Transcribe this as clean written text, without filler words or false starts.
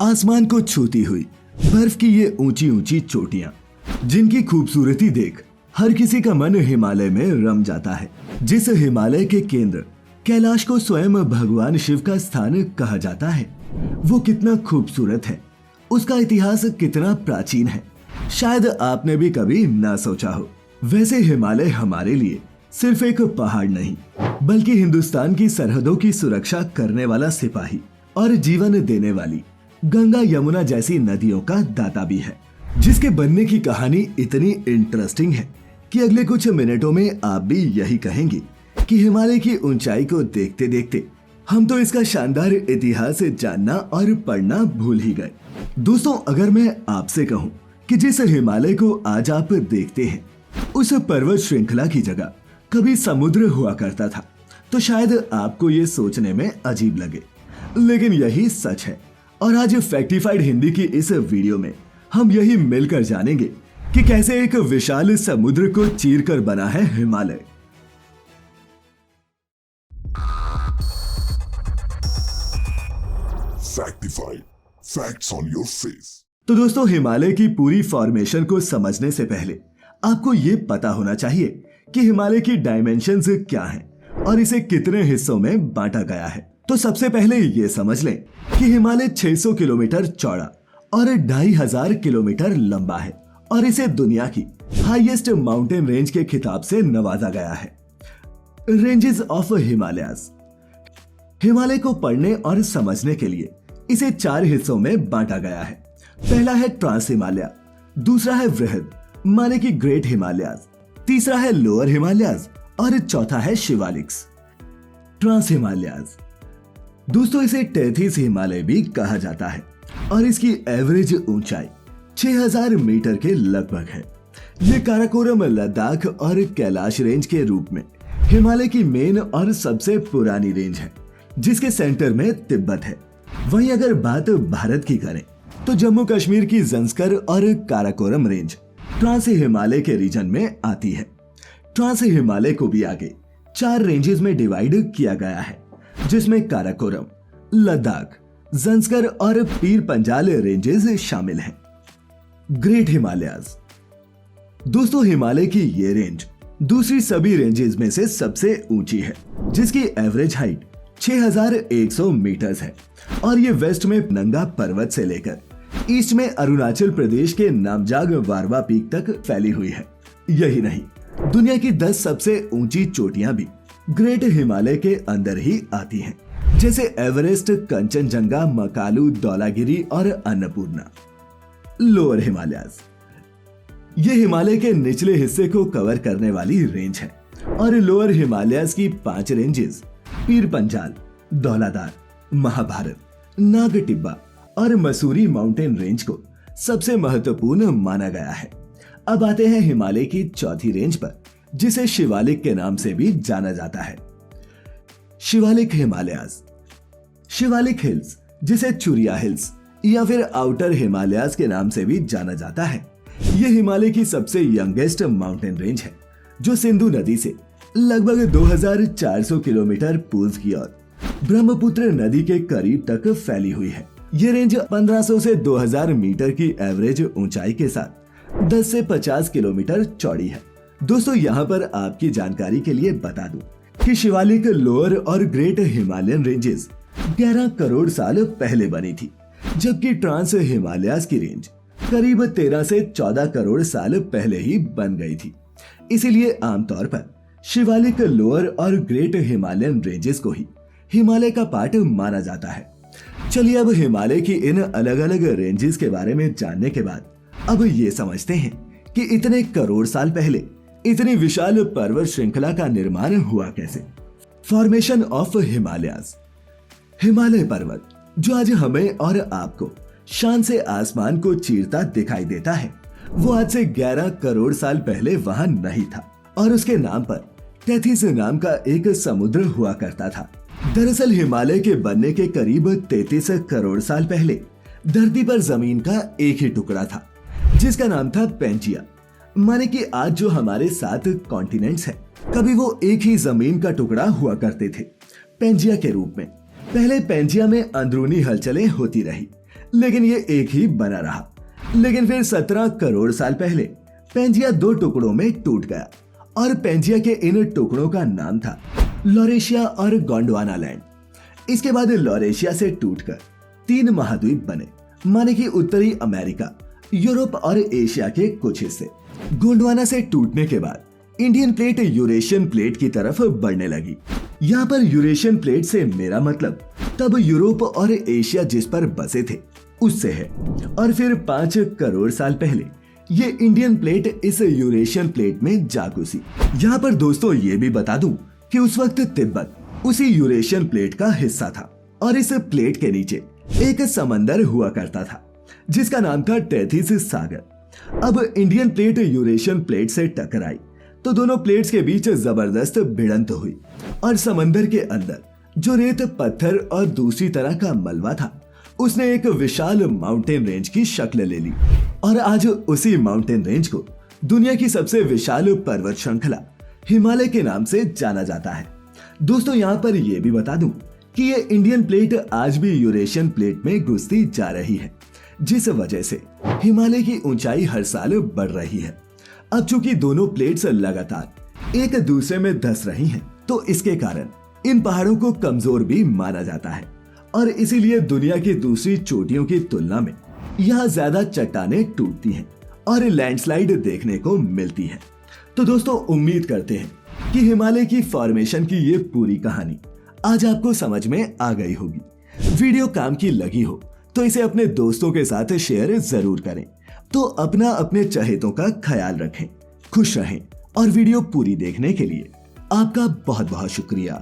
आसमान को छूती हुई बर्फ की ये ऊंची ऊंची चोटियां, जिनकी खूबसूरती देख हर किसी का मन हिमालय में रम जाता है। जिस हिमालय के केंद्र कैलाश को स्वयं भगवान शिव का स्थान कहा जाता है, वो कितना खूबसूरत है, उसका इतिहास कितना प्राचीन है, शायद आपने भी कभी ना सोचा हो। वैसे हिमालय हमारे लिए सिर्फ एक पहाड़ नहीं, बल्कि हिंदुस्तान की सरहदों की सुरक्षा करने वाला सिपाही और जीवन देने वाली गंगा यमुना जैसी नदियों का दाता भी है, जिसके बनने की कहानी इतनी इंटरेस्टिंग है कि अगले कुछ मिनटों में आप भी यही कहेंगे कि हिमालय की ऊंचाई को देखते देखते हम तो इसका शानदार इतिहास जानना और पढ़ना भूल ही गए। दोस्तों, अगर मैं आपसे कहूं कि जिस हिमालय को आज आप देखते हैं, उस पर्वत श्रृंखला की जगह कभी समुद्र हुआ करता था, तो शायद आपको ये सोचने में अजीब लगे, लेकिन यही सच है। और आज फैक्टिफाइड हिंदी की इस वीडियो में हम यही मिलकर जानेंगे कि कैसे एक विशाल समुद्र को चीरकर बना है Himalaya. Factified, facts on your face. तो दोस्तों, हिमालय की पूरी फॉर्मेशन को समझने से पहले आपको ये पता होना चाहिए कि हिमालय की डायमेंशंस क्या हैं और इसे कितने हिस्सों में बांटा गया है। तो सबसे पहले ये समझ लें कि हिमालय 600 किलोमीटर चौड़ा और 2500 किलोमीटर लंबा है और इसे दुनिया की हाईएस्ट माउंटेन रेंज के खिताब से नवाजा गया है। Ranges of Himalayas. हिमालय को पढ़ने और समझने के लिए इसे 4 हिस्सों में बांटा गया है। पहला है ट्रांस हिमालय, दूसरा है वृहद माने कि ग्रेट हिमालयाज, तीसरा है लोअर हिमालयाज और चौथा है शिवालिक्स। ट्रांस हिमालयाज। दोस्तों, इसे टेथिस हिमालय भी कहा जाता है और इसकी एवरेज ऊंचाई 6000 मीटर के लगभग है। ये काराकोरम, लद्दाख और कैलाश रेंज के रूप में हिमालय की मेन और सबसे पुरानी रेंज है, जिसके सेंटर में तिब्बत है। वहीं अगर बात भारत की करें तो जम्मू कश्मीर की जंस्कर और काराकोरम रेंज ट्रांस हिमालय के रीजन में आती है। ट्रांस हिमालय को भी आगे 4 रेंजेस में डिवाइड किया गया है, जिसमें काराकोरम, लद्दाख, जंस्कर और पीर पंजाल रेंजेस शामिल हैं। ग्रेट हिमालयाज। दोस्तों, हिमालय की ये रेंज दूसरी सभी रेंजेस में से सबसे ऊंची है, जिसकी एवरेज हाइट 6100 मीटर्स है और ये वेस्ट में नंगा पर्वत से लेकर ईस्ट में अरुणाचल प्रदेश के नामजाग वारवा पीक तक फैली हुई है। यही नहीं, दुनिया की 10 सबसे ऊंची चोटियां भी ग्रेट हिमालय के अंदर ही आती हैं, जैसे एवरेस्ट, कंचनजंगा, मकालू, धौलागिरी और अन्नपूर्णा। लोअर हिमालयाज। ये हिमालय के निचले हिस्से को कवर करने वाली रेंज है और लोअर हिमालयाज की 5 रेंजेस पीर पंजाल, धौलाधार, महाभारत, नाग टिब्बा और मसूरी माउंटेन रेंज को सबसे महत्वपूर्ण माना गया है। अब आते हैं हिमालय की चौथी रेंज पर, जिसे शिवालिक के नाम से भी जाना जाता है। शिवालिक हिमालयाज। शिवालिक हिल्स, जिसे चुरिया हिल्स या फिर आउटर हिमालयाज के नाम से भी जाना जाता है, यह हिमालय की सबसे यंगेस्ट माउंटेन रेंज है, जो सिंधु नदी से लगभग 2400 किलोमीटर पूर्व की ओर ब्रह्मपुत्र नदी के करीब तक फैली हुई है। ये रेंज 1500 से 2000 मीटर की एवरेज ऊंचाई के साथ 10 से 50 किलोमीटर चौड़ी है। दोस्तों, यहाँ पर आपकी जानकारी के लिए बता दूं कि शिवालिक, लोअर और ग्रेट हिमालयन रेंजेस 11 करोड़ साल पहले बनी थी, जबकि ट्रांस हिमालयाज की रेंज करीब 13 से 14 करोड़ साल पहले ही बन गई थी। इसीलिए आमतौर पर शिवालिक, लोअर और ग्रेट हिमालयन रेंजेस को ही हिमालय का पार्ट माना जाता है। चलिए, अब हिमालय की इन अलग अलग रेंजेस के बारे में जानने के बाद अब ये समझते हैं कि इतने करोड़ साल पहले इतनी विशाल पर्वत श्रृंखला का निर्माण हुआ कैसे। Formation of Himalayas. हिमालय पर्वत, जो आज हमें और आपको शान से आसमान को चीरता दिखाई देता है, वो आज से 11 करोड़ साल पहले वहां नहीं था और उसके नाम पर टेथिस नाम का एक समुद्र हुआ करता था। दरअसल हिमालय के बनने के करीब 33 करोड़ साल पहले धरती पर जमीन का एक ही टुकड़ा था, जिसका नाम था पेंजिया। माने कि आज जो हमारे 7 कॉन्टिनेंट्स हैं, कभी वो एक ही जमीन का टुकड़ा हुआ करते थे, पेंजिया के रूप में। पहले पेंजिया में अंदरूनी हलचलें होती रही, लेकिन ये एक ही बना रहा। लेकिन फिर 17 करोड़ साल पहले पेंजिया 2 टुकड़ों में टूट गया और पेंजिया के इन टुकड़ों का नाम था लॉरेशिया और गोंडवाना लैंड। इसके बाद लॉरेशिया से टूटकर 3 महाद्वीप बने, माने कि उत्तरी अमेरिका, यूरोप और एशिया के कुछ हिस्से। गोंडवाना से टूटने के बाद इंडियन प्लेट यूरेशियन प्लेट की तरफ बढ़ने लगी। यहाँ पर यूरेशियन प्लेट से मेरा मतलब तब यूरोप और एशिया जिस पर बसे थे उससे है। और फिर 5 करोड़ साल पहले ये इंडियन प्लेट इस यूरेशियन प्लेट में जा घुसी। यहाँ पर दोस्तों ये भी बता दूं कि उस वक्त तिब्बत उसी यूरेशियन प्लेट का हिस्सा था और इस प्लेट के नीचे एक समंदर हुआ करता था जिसका नाम था टेथिस सागर। अब इंडियन प्लेट यूरेशियन प्लेट से टकराई तो दोनों प्लेट्स के बीच जबरदस्त भिड़ंत हुई और समंदर के अंदर जो रेत, पत्थर और दूसरी तरह का मलबा था उसने एक विशाल माउंटेन रेंज की शक्ल ले ली। और आज उसी माउंटेन रेंज को दुनिया की सबसे विशाल पर्वत श्रृंखला हिमालय के नाम से जाना जाता है। दोस्तों यहाँ पर यह भी बता दूं कि ये इंडियन प्लेट आज भी यूरेशियन प्लेट में घुसती जा रही है, जिस वजह से हिमालय की ऊंचाई हर साल बढ़ रही है। अब चूंकि दोनों प्लेट्स लगातार एक दूसरे में धंस रही हैं, तो इसके कारण इन पहाड़ों को कमजोर भी माना जाता है और इसीलिए दुनिया की दूसरी चोटियों की तुलना में यहाँ ज्यादा चट्टानें टूटती हैं और लैंडस्लाइड देखने को मिलती है। तो दोस्तों उम्मीद करते हैं कि हिमालय की फॉर्मेशन की ये पूरी कहानी आज आपको समझ में आ गई होगी। वीडियो काम की लगी हो तो इसे अपने दोस्तों के साथ शेयर जरूर करें। तो अपने चहेतों का ख्याल रखें, खुश रहें और वीडियो पूरी देखने के लिए आपका बहुत बहुत शुक्रिया।